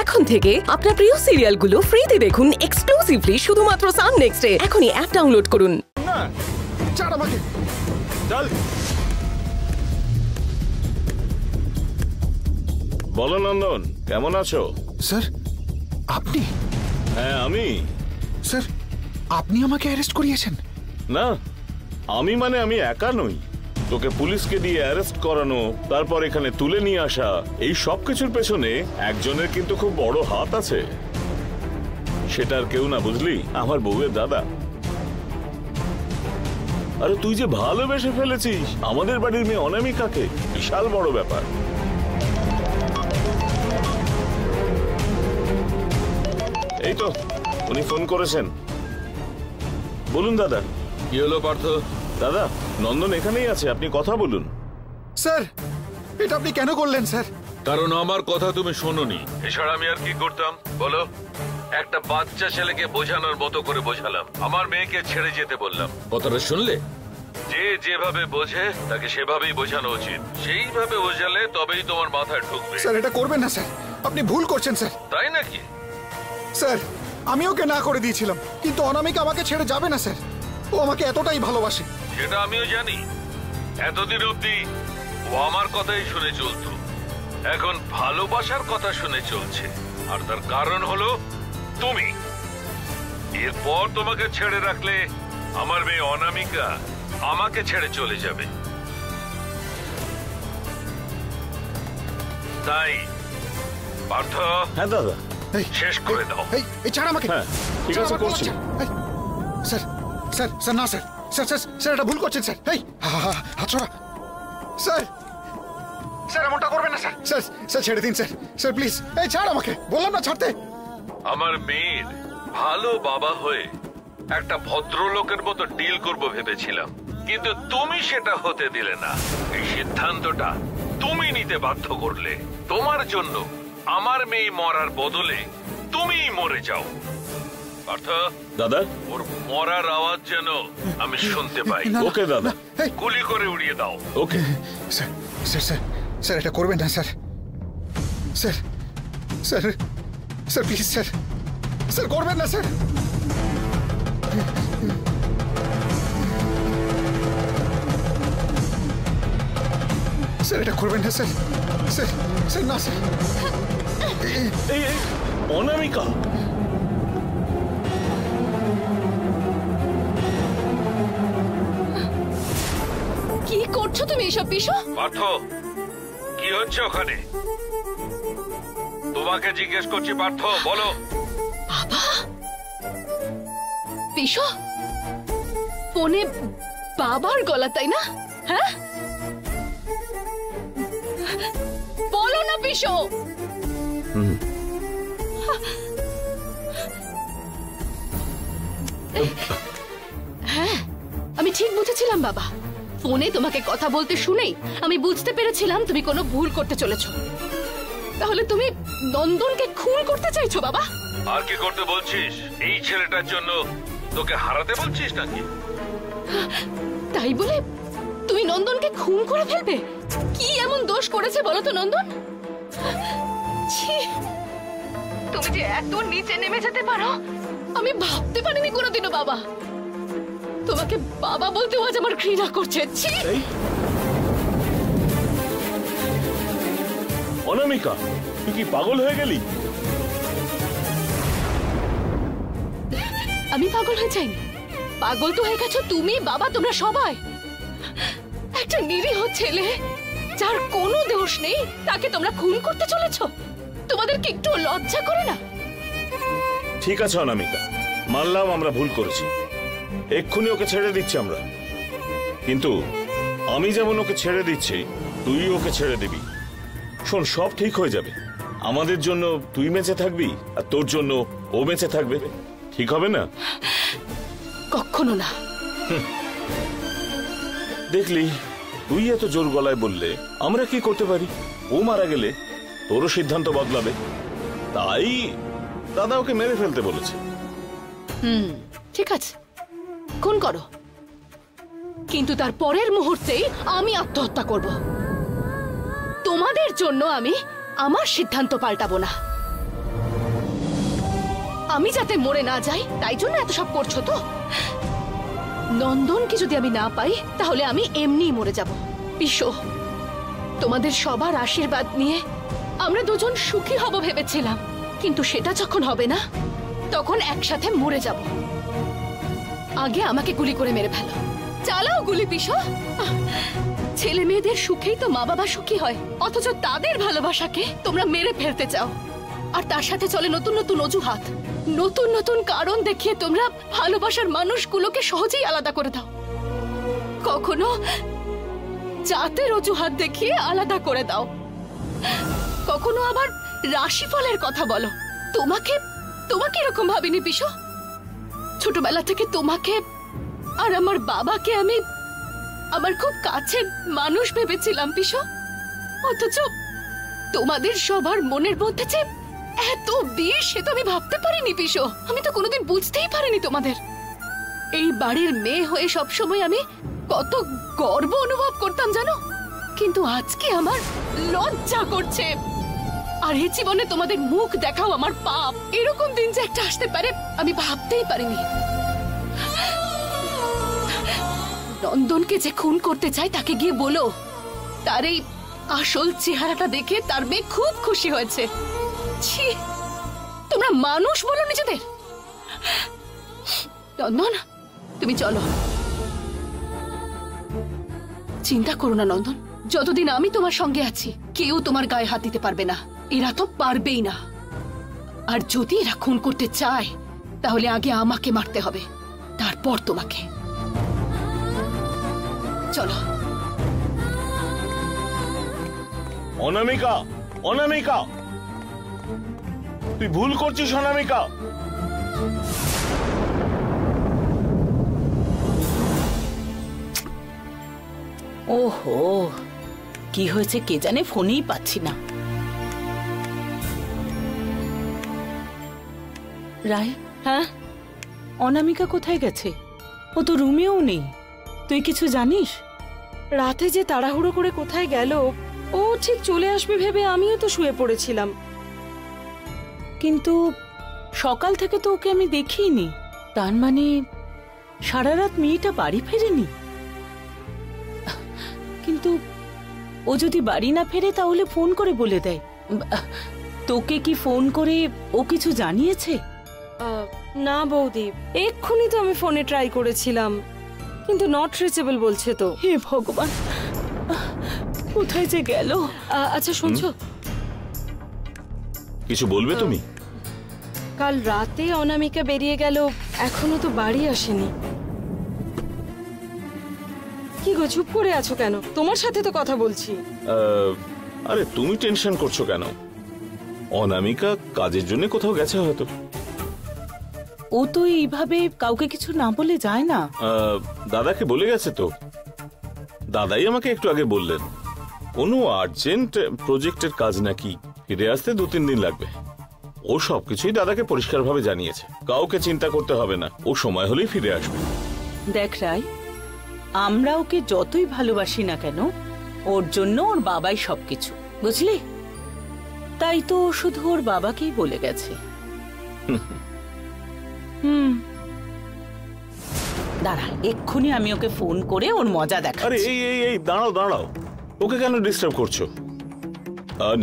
এখন থেকে আপনার প্রিয় সিরিয়ালগুলো ফ্রিতে দেখুন এক্সক্লুসিভলি শুধুমাত্র সান নেক্সটে। এখনই অ্যাপ ডাউনলোড করুন। না, ছাড় আমাকে। চল। বলো নন্দন, কেমন আছো? স্যার, আপনি? হ্যাঁ আমি। স্যার, আপনি আমাকে অ্যারেস্ট করিয়েছেন? না, আমি মানে আমি একা নই। তোকে পুলিশকে দিয়ে অ্যারেস্ট করানো, তারপর এখানে তুলে নিয়ে আসা, এই সব কিছুর পেছনে একজনের কিন্তু খুব বড় হাত আছে। সেটা আর কেউ না, বুঝলি? আমার বউয়ের দাদা। আরে তুই যে ভালোবেসে ফেলেছিস আমাদের বাড়ির মেয়ে অনামিকাকে, বিশাল বড় ব্যাপার। এই তো উনি ফোন করেছেন। বলুন দাদা। কি হলো পার্থ? দাদা, নন্দন এখানেই আছে, আপনি কথা বলুন। স্যার, এটা আপনি কেন করলেন স্যার? কারণ আমার কথা তুমি শোনোনি। এছাড়া আমি আর কি করতাম বলো? একটা বাচ্চা ছেলেকে বোঝানোর মতো করে বোঝালাম, আমার মেয়েকে ছেড়ে যেতে বললাম। কথাটা শুনলে? যে যেভাবে বোঝে তাকে সেভাবেই বোঝানো উচিত। সেইভাবে বোঝালে তবেই তোমার মাথায় ঢুকবে। স্যার, এটা করবেন না স্যার, আপনি ভুল করছেন স্যার। তাই নাকি? স্যার, আমি ওকে না করে দিয়েছিলাম, কিন্তু অনামিকা আমাকে ছেড়ে যাবে না স্যার। ও আমাকে এতটাই ভালোবাসে। সেটা আমিও জানি। এতদিন অব্দি ও আমার কথাই শুনে চলতো, এখন ভালোবাসার কথা শুনে চলছে। আর তার কারণ হলো তুমি। এরপর তোমাকে ছেড়ে রাখলে আমার মেয়ে অনামিকা আমাকে ছেড়ে চলে যাবে। তাই পার্থ, হ্যাঁ দাদা, শেষ করে দাও। এই ছাড় আমাকে। হ্যাঁ ঠিক আছে, করছি। স্যার স্যার স্যার না স্যার, স্যার স্যার স্যার এটা ভুল করছেন স্যার। এই হাত ছড়া। স্যার, স্যার এমনটা করবেন না স্যার। স্যার স্যার ছেড়ে দিন স্যার, স্যার প্লিজ। এই ছাড় আমাকে, বললাম না ছাড়তে। আমার মেয়ের ভালো বাবা হয়ে একটা ভদ্রলোকের মতো ডিল করব ভেবেছিলাম, কিন্তু তুমি সেটা হতে দিলে না। এই সিদ্ধান্তটা তুমি নিতে বাধ্য করলে। তোমার জন্য আমার মেয়ে মরার বদলে তুমিই মরে যাও। পার্থ দাদা, ওর মরার আওয়াজ যেন আমি শুনতে পাই। ওকে দাদা, গুলি করে উড়িয়ে দাও। ওকে। স্যার স্যার স্যার স্যার এটা করবেন না sir. Sir sir sir please sir, sir করবেন না স্যার। স্যার এটা করবেন না স্যার। স্যার স্যার না স্যার। এই অনামিকা, কি করছো তুমি এসব বিশু? পার্থ, কি হচ্ছে ওখানে? তোমাকে জিজ্ঞেস করছি পার্থ, বলো। বাবা, বিশু ফোনে বাবার গলা, তাই না? হ্যাঁ বলো না বিশু। হ্যাঁ, আমি ঠিক বুঝেছিলাম বাবা। ফোনে তোমাকে কথা বলতে শুনেই আমি বুঝতে পেরেছিলাম তুমি কোনো ভুল করতে চলেছো। তাহলে তুমি নন্দনকে খুন করতে চাইছো বাবা? আর কি করতে বলছিস? এই ছেলেটার জন্য তোকে হারাতে বলছিস নাকি? তাই বলে তুমি নন্দনকে খুন করে ফেলবে? কি এমন দোষ করেছে বলো তো নন্দন? ছি, তুমি যে এত নিচে নেমে যেতে পারো আমি ভাবতে পারিনি কোনোদিনও বাবা। তোমাকে বাবা বলতেও আজ আমার ঘৃণা করছে। ছি। অনামিকা, তুই কি পাগল হয়ে গেলি? আমি পাগল হয়ে যাইনি, পাগল তো হয়ে গেছো তুমি বাবা, তোমরা সবাই। একটা নিরীহ ছেলে যার কোনো দোষ নেই তাকে তোমরা খুন করতে চলেছো। তোমাদের কি একটু লজ্জা করে না? ঠিক আছে অনামিকা, মানলাম আমরা ভুল করেছি, এক্ষুনি ওকে ছেড়ে দিচ্ছি আমরা। কিন্তু আমি যেমন ওকে ছেড়ে দিচ্ছি তুই ওকে ছেড়ে দিবি। শোন, সব ঠিক হয়ে যাবে। আমাদের জন্য তুই বেঁচে থাকবি আর তোর জন্য ও বেঁচে থাকবে, ঠিক হবে না? কখনো না। দেখলি, তুই এত জোর গলায় বললে আমরা কি করতে পারি? ও মারা গেলে তোরও সিদ্ধান্ত বদলাবে, তাই দাদা ওকে মেরে ফেলতে বলেছে। ঠিক আছে, খুন করো, কিন্তু তার পরের মুহূর্তেই আমি আত্মহত্যা করব। তোমাদের জন্য আমি আমার সিদ্ধান্ত পাল্টাবো না। আমি যাতে মরে না যাই তাই জন্য এত সব করছো তো? নন্দনকে যদি আমি না পাই তাহলে আমি এমনিই মরে যাব। পিসো, তোমাদের সবার আশীর্বাদ নিয়ে আমরা দুজন সুখী হব ভেবেছিলাম, কিন্তু সেটা যখন হবে না তখন একসাথে মরে যাব। আগে আমাকে গুলি করে মেরে ফেলো। চালাও গুলি পিসো। ছেলে মেয়েদের সুখেই তো মা বাবা সুখী হয়, অথচ তাদের ভালোবাসাকে তোমরা মেরে ফেলতে চাও। আর তার সাথে চলে নতুন নতুন অজুহাত, নতুন নতুন কারণ দেখিয়ে তোমরা ভালোবাসার মানুষগুলোকে সহজেই আলাদা করে দাও। কখনো জাতের অজুহাত দেখিয়ে আলাদা করে দাও, কখনো আবার রাশিফলের কথা বলো। তোমাকে তোমাকে এরকম ভাবিনি পিসো। ছোটবেলা থেকে তোমাকে আর আমার বাবাকে আমি আমার খুব কাছের মানুষ ভেবেছিলাম পিসো, অথচ তোমাদের সবার মনের মধ্যে যে এত বিষ সে তো আমি ভাবতে পারিনি পিসো। আমি তো কোনোদিন বুঝতেই পারিনি তোমাদের। এই বাড়ির মেয়ে হয়ে সবসময় আমি কত গর্ব অনুভব করতাম জানো, কিন্তু আজকে আমার লজ্জা করছে। আর এই জীবনে তোমাদের মুখ দেখাও আমার পাপ। এরকম দিন যে একটা আসতে পারে আমি ভাবতেই পারিনি। নন্দনকে যে খুন করতে চায় তাকে গিয়ে বলো তার এই আসল চেহারাটা দেখে তার মেয়ে খুব খুশি হয়েছে। ছি, তোমরা মানুষ বলো নিজেদের? নন্দন, তুমি চলো। চিন্তা করো না নন্দন, যতদিন আমি তোমার সঙ্গে আছি কেউ তোমার গায়ে হাত দিতে পারবে না। এরা তো পারবেই না। আর যদি এরা খুন করতে চায় তাহলে আগে আমাকে মারতে হবে, তারপর তোমাকে। চলো। অনামিকা, অনামিকা, তুই ভুল করছিস অনামিকা। ওহো, কি হয়েছে কে জানে, ফোনেই পাচ্ছি না। রায়, হ্যাঁ, অনামিকা কোথায় গেছে? ও তো রুমেও নেই। তুই কিছু জানিস? রাতে যে তাড়াহুড়ো করে কোথায় গেল, ও ঠিক চলে আসবে ভেবে আমিও তো শুয়ে পড়েছিলাম। কিন্তু সকাল থেকে তো ওকে আমি দেখিনি। তার মানে সারা রাত মেয়েটা বাড়ি ফেরেনি। কিন্তু ও যদি বাড়ি না ফেরে তাহলে ফোন করে বলে দেয়। তোকে কি ফোন করে ও কিছু জানিয়েছে? না বৌদি, এক্ষুনি তো আমি ফোনে ট্রাই করেছিলাম, কিন্তু নট রিচেবল বলছে তো। হে ভগবান, কোথায় যে গেল? আচ্ছা শুনছো, কিছু বলবে তুমি? কাল রাতে অনামিকা বেরিয়ে গেল, এখনো তো বাড়ি আসেনি। কি গো, চুপ করে আছো কেন? তোমার সাথে তো কথা বলছি। আরে তুমি টেনশন করছো কেন? অনামিকা কাজের জন্য কোথাও গেছে হয়তো। ও তো এইভাবে কাউকে কিছু না বলে যায় না। দাদাকে বলে গেছে তো। দাদাই আমাকে একটু আগে বললেন কোনো আর্জেন্ট প্রজেক্টের কাজ নাকি, ফিরে আসতে 2-3 দিন লাগবে। ও সবকিছুই দাদাকে পরিষ্কারভাবে জানিয়েছে। কাউকে চিন্তা করতে হবে না, ও সময় হলেই ফিরে আসবে। দেখ রায়, আমরা ওকে যতই ভালোবাসি না কেন, ওর জন্য ওর বাবাই সবকিছু, বুঝলি? তাই তো শুধু ওর বাবাকেই বলে গেছে। দাঁড়া, এক্ষুনি আমি ওকে ফোন করে ওর মজা আরে দেখাচ্ছি। এই দাঁড়াও দাঁড়াও, ওকে কেন ডিস্টার্ব করছো?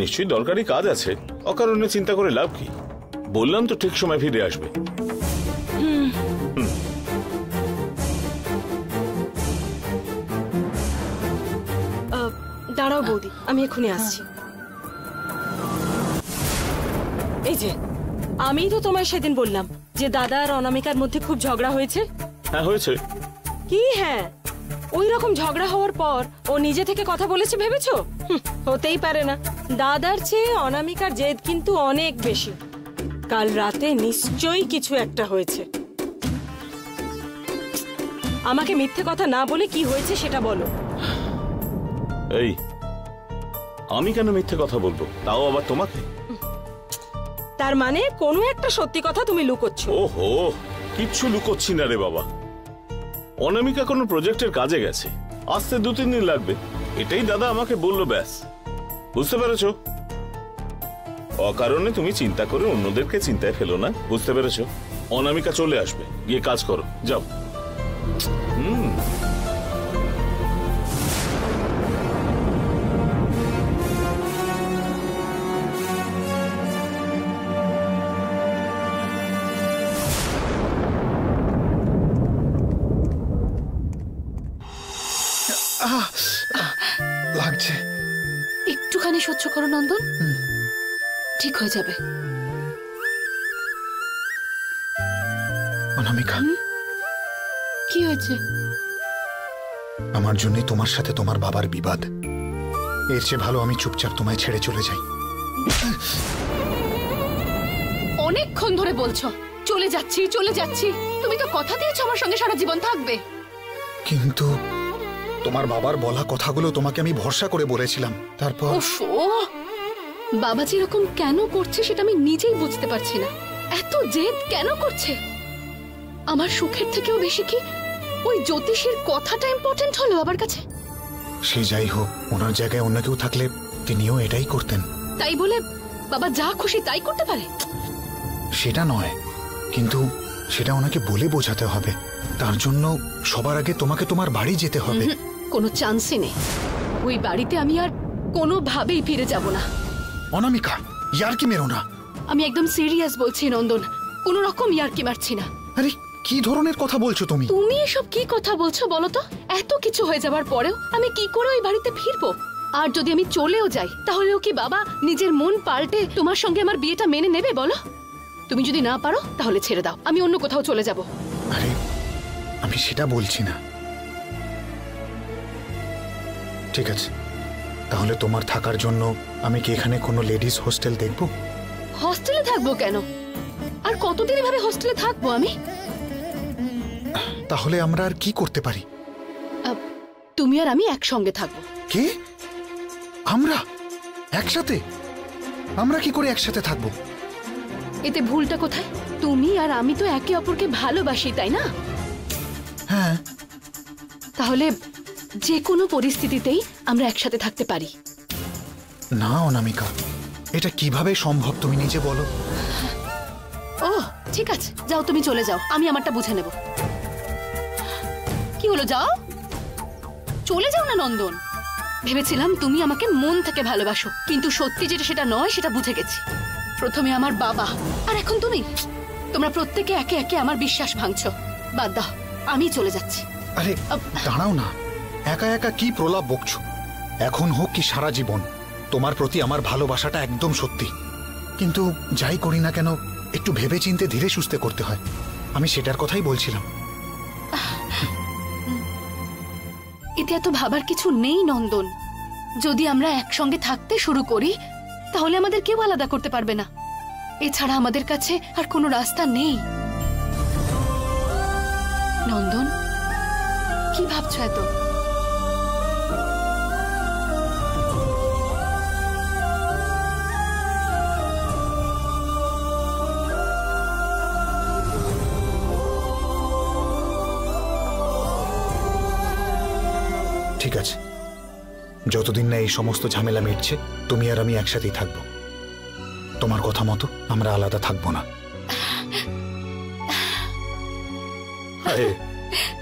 নিশ্চয়ই দরকারি কাজ আছে, অকারণে চিন্তা করে লাভ কি? বললাম তো ঠিক সময় ফিরে আসবে। দাঁড়াও বৌদি, আমি এক্ষুনি আসছি। এই যে, আমিই তো তোমায় সেদিন বললাম যে দাদা আর অনামিকার মধ্যে খুব ঝগড়া হয়েছে। হ্যাঁ হয়েছে। কি হ্যাঁ? ওই রকম ঝগড়া হওয়ার পর ও নিজে থেকে কথা বলেছে ভেবেছো? হতেই পারে না। দাদার চেয়ে অনামিকার জেদ কিন্তু অনেক বেশি। কাল রাতে নিশ্চয়ই কিছু একটা হয়েছে। আমাকে মিথ্যে কথা না বলে কি হয়েছে সেটা বলো। এই, আমি কেন মিথ্যে কথা বলবো, তাও আবার তোমাকে? তার মানে কোনো একটা সত্যি কথা তুমি লুকোচ্ছ। ওহো, কিচ্ছু লুকোচ্ছি না রে বাবা। অনামিকা কোনো প্রজেক্টের কাজে গেছে, আসতে 2-3 দিন লাগবে, এটাই দাদা আমাকে বললো, ব্যাস। বুঝতে পেরেছো? অকারণে তুমি চিন্তা করে অন্যদেরকে চিন্তায় ফেলো না, বুঝতে পেরেছো? অনামিকা চলে আসবে, গিয়ে কাজ করো, যাও। লাগছে। একটুখানি সহ্য করো নন্দন, ঠিক হয়ে যাবে। অনামিকা, কি হয়েছে? আমার জন্যই তোমার সাথে তোমার বাবার বিবাদ। এর চেয়ে ভালো আমি চুপচাপ তোমায় ছেড়ে চলে যাই। অনেকক্ষণ ধরে বলছো চলে যাচ্ছি চলে যাচ্ছি, তুমি তো কথা দিয়েছো আমার সঙ্গে সারা জীবন থাকবে। কিন্তু তোমার বাবার বলা কথাগুলো তোমাকে আমি ভরসা করে বলেছিলাম, তারপর ওফো, বাবা যেরকম কেন করছে সেটা আমি নিজেই বুঝতে পারছি না। এত জেদ কেন করছে? আমার সুখের থেকেও বেশি কি ওই জ্যোতিষীর কথাটা ইম্পর্টেন্ট হলো বাবার কাছে? সে যাই হোক, ওনার জায়গায় অন্য কেউ থাকলে তিনিও এটাই করতেন। তাই বলে বাবা যা খুশি তাই করতে পারে? সেটা নয়, কিন্তু সেটা ওনাকে বলে বোঝাতে হবে। তার জন্য সবার আগে তোমাকে তোমার বাড়ি যেতে হবে। কোনো চান্সই নেই, ওই বাড়িতে আমি আর কোনোভাবেই ফিরে যাব না। অনামিকা, ইয়ার্কি মেরো না। আমি একদম সিরিয়াস বলছি নন্দন, কোনো রকম ইয়ার্কি মারছি না। আরে কি ধরনের কথা বলছো তুমি? তুমি এসব কি কথা বলছো বলো তো? এত কিছু হয়ে যাবার পরেও আমি কি করে ওই বাড়িতে ফিরবো? আর যদি আমি চলেও যাই তাহলেও কি বাবা নিজের মন পাল্টে তোমার সঙ্গে আমার বিয়েটা মেনে নেবে বলো? তুমি যদি না পারো তাহলে ছেড়ে দাও, আমি অন্য কোথাও চলে যাব। আরে আমি সেটা বলছি না। ঠিক আছে, তাহলে তোমার থাকার জন্য আমি কি এখানে কোনো লেডিস হোস্টেল দেখব? হস্টেলে থাকবো কেন? আর কতদিন এভাবে হস্টেলে থাকবো আমি? তাহলে আমরা আর কি করতে পারি? তুমি আর আমি একসঙ্গে থাকবো। কে? আমরা একসাথে? আমরা কি করে একসাথে থাকবো? এতে ভুলটা কোথায়? তুমি আর আমি তো একে অপরকে ভালোবাসি, তাই না? হ্যাঁ। তাহলে যে কোনো পরিস্থিতিতেই আমরা একসাথে থাকতে পারি। না অনামিকা, এটা কিভাবে সম্ভব তুমি নিজে বলো। ও ঠিক আছে, যাও তুমি চলে যাও, আমি আমারটা বুঝে নেব। কি হলো, যাও, চলে যাও না নন্দন। ভেবেছিলাম তুমি আমাকে মন থেকে ভালোবাসো, কিন্তু সত্যি যেটা সেটা নয় সেটা বুঝে গেছি। প্রথমে আমার বাবা, আর এখন তুমি। তোমরা প্রত্যেকে একে একে আমার বিশ্বাস ভাঙছো। বাদ দাও, আমি চলে যাচ্ছি। আরে দাঁড়াও না, একা একা কি প্রলাপ বকছো? এখন হোক কি সারা জীবন, তোমার প্রতি আমার ভালোবাসাটা একদম সত্যি। কিন্তু যাই করি না কেন একটু ভেবেচিন্তে ধীরে সুস্থে করতে হয়। আমি সেটার কথাই বলছিলাম। এতে এত ভাবার কিছু নেই নন্দন। যদি আমরা একসঙ্গে থাকতে শুরু করি তাহলে আমাদের কেউ আলাদা করতে পারবে না। এছাড়া আমাদের কাছে আর কোনো রাস্তা নেই। নন্দন, কি ভাবছো এত? ঠিক আছে, যতদিন না এই সমস্ত ঝামেলা মিটছে তুমি আর আমি একসাথেই থাকবো। তোমার কথা মতো আমরা আলাদা থাকবো না।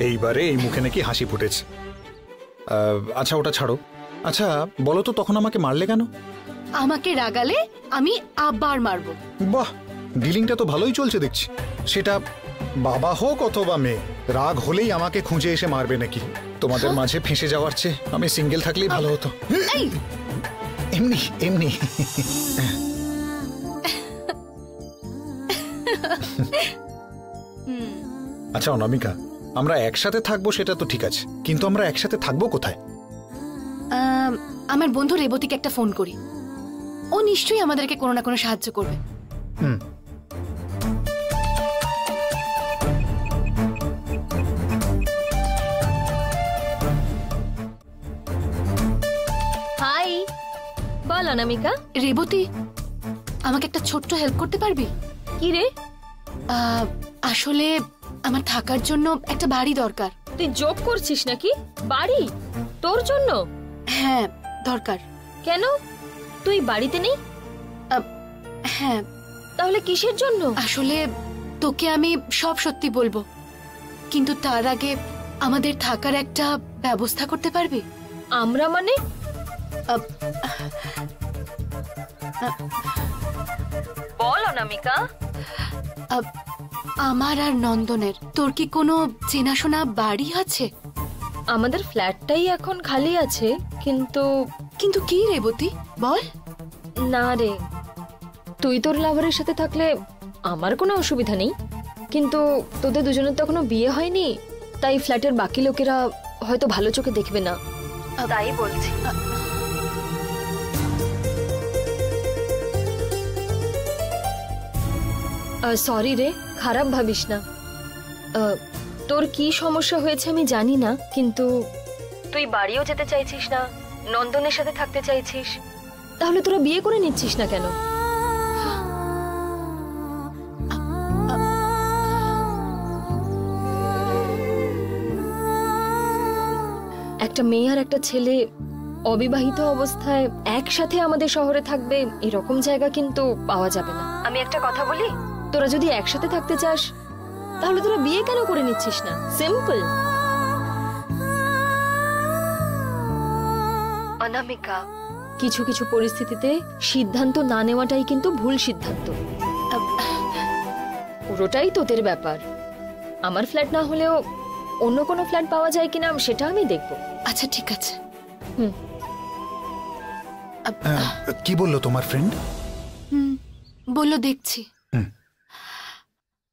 এইবারে এই মুখে নাকি হাসি ফুটেছে। আচ্ছা ওটা ছাড়ো। আচ্ছা বলো তো, তখন আমাকে মারলে কেন? আমাকে রাগালে আমি আবার মারবো। বাহ, ডিলিংটা তো ভালোই চলছে দেখছি। সেটা বাবা হোক অথবা মেয়ে, রাগ হলেই আমাকে খুঁজে এসে মারবে নাকি? তোমাদের মাঝে ফেঁসে যাওয়ার চেয়ে আমি সিঙ্গেল থাকলেই ভালো হতো। এমনি এমনি। আচ্ছা অনামিকা, আমরা একসাথে থাকবো সেটা তো ঠিক আছে, কিন্তু আমরা একসাথে থাকবো কোথায়? আমার বন্ধু রেবতীকে একটা ফোন করি, ও নিশ্চয়ই আমাদেরকে কোনো না কোনো সাহায্য করবে। হাই, বল অনামিকা। রেবতী, আমাকে একটা ছোট্ট হেল্প করতে পারবি? কি রে? আসলে আমার থাকার জন্য একটা বাড়ি দরকার। তুই জোক করছিস নাকি? বাড়ি তোর জন্য? হ্যাঁ দরকার। কেন, তুই বাড়িতে নেই? হ্যাঁ, তাহলে কিসের জন্য? আসলে তোকে আমি সব সত্যি বলবো, কিন্তু তার আগে আমাদের থাকার একটা ব্যবস্থা করতে পারবি? আমরা মানে? বল অনামিকা। আমার আর নন্দনের তোর কি কোনো চেনাশোনা বাড়ি আছে? আমাদের ফ্ল্যাটটাই এখন খালি আছে, কিন্তু কিন্তু কি রেবতী, বল। না রে, তুই তোর লাভারের সাথে থাকলে আমার কোনো অসুবিধা নেই, কিন্তু তোদের দুজনের তো এখনো বিয়ে হয়নি, তাই ফ্ল্যাটের বাকি লোকেরা হয়তো ভালো চোখে দেখবে না, তাই বলছি। সরি রে, খারাপ ভাবিস না। তোর কি সমস্যা হয়েছে আমি জানি না, কিন্তু তুই বাড়িও যেতে চাইছিস না, নন্দনের সাথে থাকতে চাইছিস, তাহলে তোরা বিয়ে করে নিচ্ছিস না কেন? একটা মেয়ে আর একটা ছেলে অবিবাহিত অবস্থায় একসাথে আমাদের শহরে থাকবে, এরকম জায়গা কিন্তু পাওয়া যাবে না। আমি একটা কথা বলি, তোরা যদি একসাথে থাকতে চাস তাহলে তোরা বিয়ে কেন করে নিচ্ছিস না? সিম্পল। অনামিকা, কিছু কিছু পরিস্থিতিতে সিদ্ধান্ত না নেওয়াটাই কিন্তু ভুল সিদ্ধান্ত। পুরোটাই তোদের ব্যাপার। আমার ফ্ল্যাট না হলেও অন্য কোনো ফ্ল্যাট পাওয়া যায় কিনা সেটা আমি দেখব। আচ্ছা ঠিক আছে। কি বললো তোমার ফ্রেন্ড? বললো দেখছি।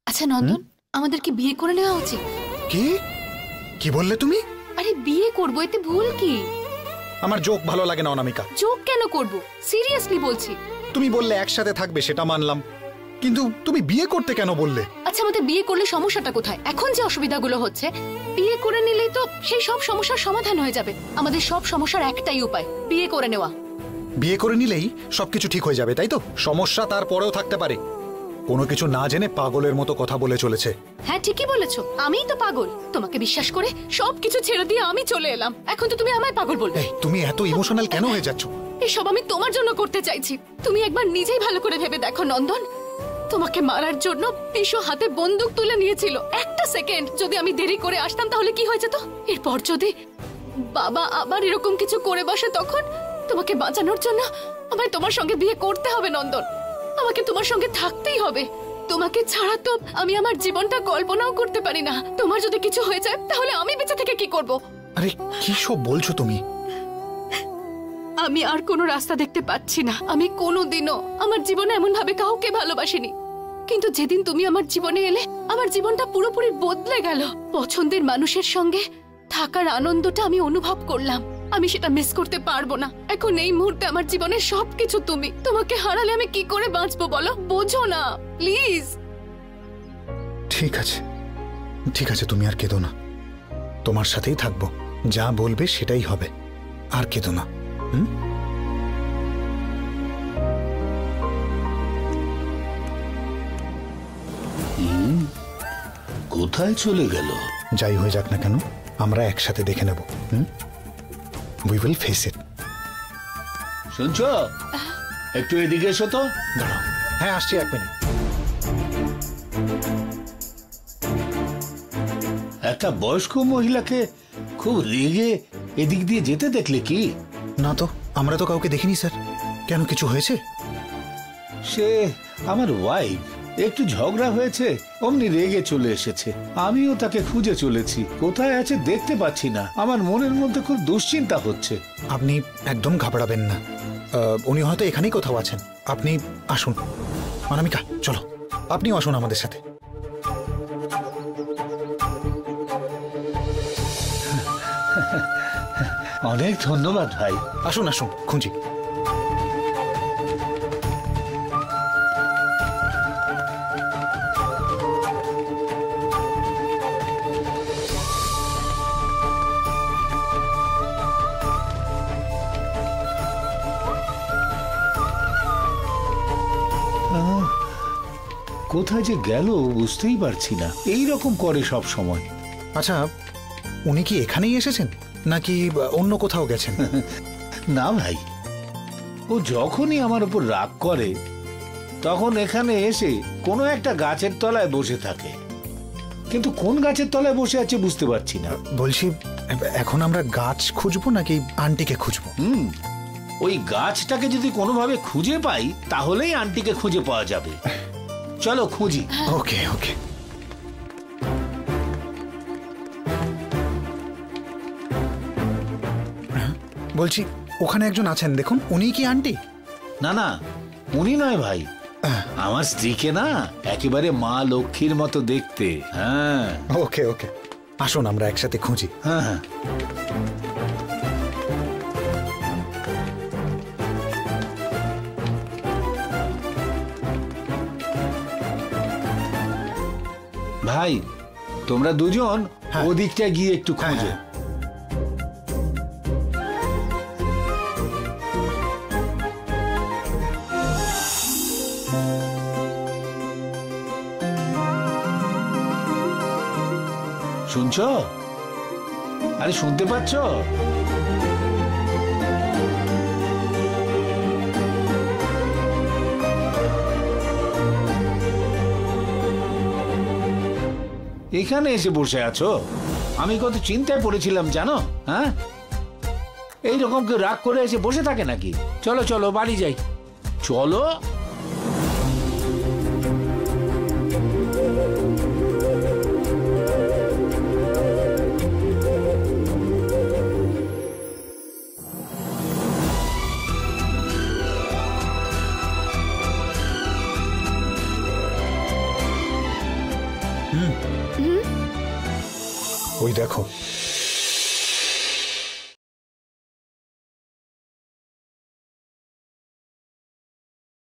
আচ্ছা নন্দন, আমাদের কি বিয়ে করে নেওয়া উচিত? কি কি বললে তুমি? আরে বিয়ে করবো, এতে ভুল কি? আমার জোক ভালো লাগে না অনামিকা। জোক কেন করবো, সিরিয়াসলি বলছি। তুমি বললে একসাথে থাকবে, সেটা মানলাম, কিন্তু তুমি বিয়ে করতে কেন বললে? আচ্ছা আমাদের বিয়ে করলে সমস্যাটা কোথায়? এখন যে অসুবিধাগুলো হচ্ছে, বিয়ে করে নিলেই তো সেই সব সমস্যার সমাধান হয়ে যাবে। আমাদের সব সমস্যার একটাই উপায়, বিয়ে করে নেওয়া। বিয়ে করে নিলেই সবকিছু ঠিক হয়ে যাবে, তাই তো? সমস্যা তারপরেও থাকতে পারে। কোনো কিছু না জেনে পাগলের মতো কথা বলে চলেছে। হ্যাঁ ঠিকই বলেছো, আমিই তো পাগল। তোমাকে বিশ্বাস করে সবকিছু ছেড়ে দিয়ে আমি চলে এলাম, এখন তো তুমি আমায় পাগল বলবে। এই, তুমি এত ইমোশনাল কেন হয়ে যাচ্ছ? এসব আমি তোমার জন্য করতে চাইছি। তুমি একবার নিজেই ভালো করে ভেবে দেখো নন্দন, তোমাকে মারার জন্য পিসো হাতে বন্দুক তুলে নিয়েছিল। একটা সেকেন্ড যদি আমি দেরি করে আসতাম তাহলে কি হয়ে যেত? এরপর যদি বাবা আবার এরকম কিছু করে বসে, তখন তোমাকে বাঁচানোর জন্য আমায় তোমার সঙ্গে বিয়ে করতে হবে নন্দন। আমাকে তোমার সঙ্গে থাকতেই হবে। তোমাকে ছাড়া তো আমি আমার জীবনটা কল্পনাও করতে পারি না। তোমার যদি কিছু হয়ে যায় তাহলে আমি বেঁচে থেকে কি করব? আরে কি সব বলছো তুমি? আমি আর কোনো রাস্তা দেখতে পাচ্ছি না। আমি কোনোদিনও আমার জীবনে এমন ভাবে কাউকে ভালোবাসিনি, কিন্তু যেদিন তুমি আমার জীবনে এলে আমার জীবনটা পুরোপুরি বদলে গেল। পছন্দের মানুষের সঙ্গে থাকার আনন্দটা আমি অনুভব করলাম, আমি সেটা মিস করতে পারবো না। এখন এই মুহূর্তে আমার জীবনের সবকিছু তুমি। তোমাকে হারালে আমি কি করে বাঁচবো বলো? বোঝো না প্লিজ। ঠিক আছে ঠিক আছে, তুমি আর কেঁদো না, তোমার সাথেই থাকবো, যা বলবে সেটাই হবে, আর কেঁদো না। কোথায় চলে গেল? যাই হয়ে যাক না কেন, আমরা একসাথে দেখে নেব। We will face it. শুনছো, একটু এদিকে এসো তো। দাঁড়াও, হ্যাঁ আসছি, 1 মিনিট। একটা বয়স্ক মহিলাকে খুব রেগে এদিক দিয়ে যেতে দেখলে কি? না তো, আমরা তো কাউকে দেখিনি স্যার। কেন, কিছু হয়েছে? সে আমার ওয়াইফ, একটু ঝগড়া হয়েছে, অমনি রেগে চলে এসেছে। আমিও তাকে খুঁজে চলেছি, কোথায় আছে দেখতে পাচ্ছি না। আমার মনের মধ্যে খুব দুশ্চিন্তা হচ্ছে। আপনি একদম ঘাবড়াবেন না, উনি হয়তো এখানেই কোথাও আছেন। আপনি আসুন অনামিকা, চলো আপনিও আসুন আমাদের সাথে। অনেক ধন্যবাদ ভাই। আসুন আসুন, খুঁজি। কোথায় যে গেল বুঝতেই পারছি না, এই রকম করে সব সময়। আচ্ছা, উনি কি এখানেই এসেছেন নাকি অন্য কোথাও গেছেন? না ভাই, ও যখনই আমার উপর রাগ করে তখন এখানে এসে কোনো একটা গাছের তলায় বসে থাকে, কিন্তু কোন গাছের তলায় বসে আছে বুঝতে পারছি না। বলছি এখন আমরা গাছ খুঁজবো নাকি আন্টিকে খুঁজবো? ওই গাছটাকে যদি কোনোভাবে খুঁজে পাই তাহলেই আন্টিকে খুঁজে পাওয়া যাবে। চলো খুঁজি। ওকে ওকে। বলছি ওখানে একজন আছেন, দেখুন, উনি কি আন্টি? না না, উনি নয় ভাই, আমার স্ত্রীকে না একেবারে মা লক্ষ্মীর মতো দেখতে। হ্যাঁ ওকে ওকে, আসুন আমরা একসাথে খুঁজি। হ্যাঁ হ্যাঁ। ভাই তোমরা দুজন ওদিকটা গিয়ে একটু খোঁজো। শুনছো? আরে শুনতে পাচ্ছ? এখানে এসে বসে আছো, আমি কত চিন্তায় পড়েছিলাম জানো। হ্যাঁ, এইরকম কেউ রাগ করে এসে বসে থাকে নাকি? চলো চলো বাড়ি যাই, চলো। ওই দেখো